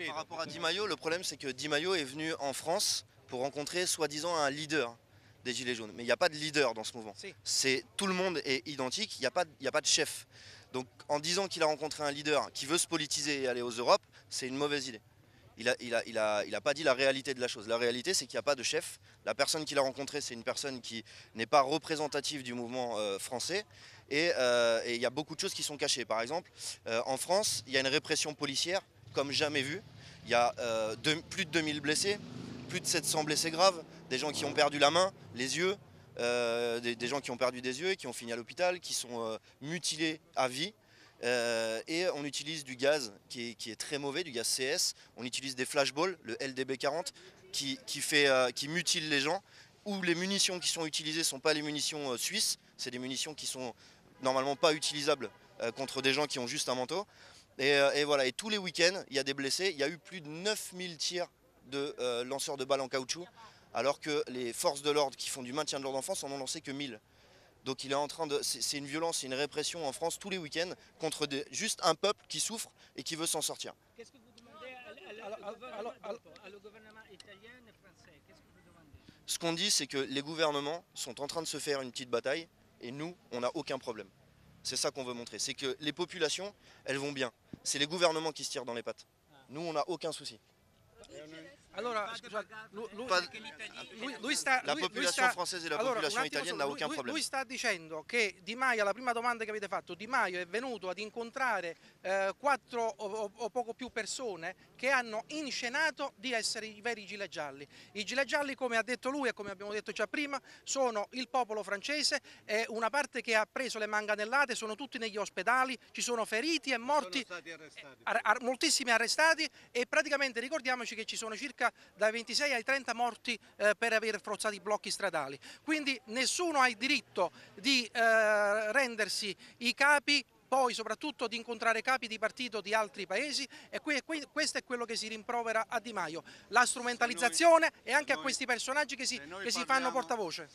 Par rapport à Di Maio, le problème c'est que Di Maio est venu en France pour rencontrer soi-disant un leader des Gilets jaunes. Mais il n'y a pas de leader dans ce mouvement. Tout le monde est identique, il n'y a pas de chef. Donc en disant qu'il a rencontré un leader qui veut se politiser et aller aux Europes, c'est une mauvaise idée. Il a pas dit la réalité de la chose. La réalité, c'est qu'il n'y a pas de chef. La personne qu'il a rencontrée, c'est une personne qui n'est pas représentative du mouvement français. Et il y a beaucoup de choses qui sont cachées. Par exemple, en France, il y a une répression policière comme jamais vue. Il y a plus de 2000 blessés, plus de 700 blessés graves, des gens qui ont perdu la main, les yeux, des gens qui ont perdu des yeux et qui ont fini à l'hôpital, qui sont mutilés à vie. Et on utilise du gaz qui est très mauvais, du gaz CS. On utilise des flashballs, le LDB-40, qui mutile les gens. Où les munitions qui sont utilisées ne sont pas les munitions suisses, c'est des munitions qui sont normalement pas utilisables contre des gens qui ont juste un manteau. Et voilà, et tous les week-ends, il y a des blessés. Il y a eu plus de 9000 tirs de lanceurs de balles en caoutchouc, alors que les forces de l'ordre qui font du maintien de l'ordre en France en ont lancé que 1000. Donc il est en train de. C'est une violence, c'est une répression en France tous les week-ends contre juste un peuple qui souffre et qui veut s'en sortir. Qu'est-ce que vous demandez au gouvernement italien et français? Qu'est-ce que vous demandez? Ce qu'on dit, c'est que les gouvernements sont en train de se faire une petite bataille et nous, on n'a aucun problème. C'est ça qu'on veut montrer. C'est que les populations, elles vont bien. C'est les gouvernements qui se tirent dans les pattes. Nous, on n'a aucun souci. Allora, scusate, La population française et la population italienne n'a aucun problème. Lui sta dicendo che Di Maio, la prima domanda che avete fatto, Di Maio è venuto ad incontrare 4 o poco più persone che hanno inscenato di essere i veri gilet gialli. I gilet gialli, come ha detto lui e come abbiamo detto già prima, sono il popolo francese, è una parte che ha preso le manganellate, sono tutti negli ospedali, ci sono feriti e morti, moltissimi arrestati, e praticamente ricordiamoci che ci sono circa dai 26 ai 30 morti per aver forzato i blocchi stradali. Quindi nessuno ha il diritto di rendersi i capi, poi soprattutto di incontrare capi di partito di altri paesi, e questo è quello che si rimprovera a Di Maio, la strumentalizzazione e anche a questi personaggi che si fanno portavoce.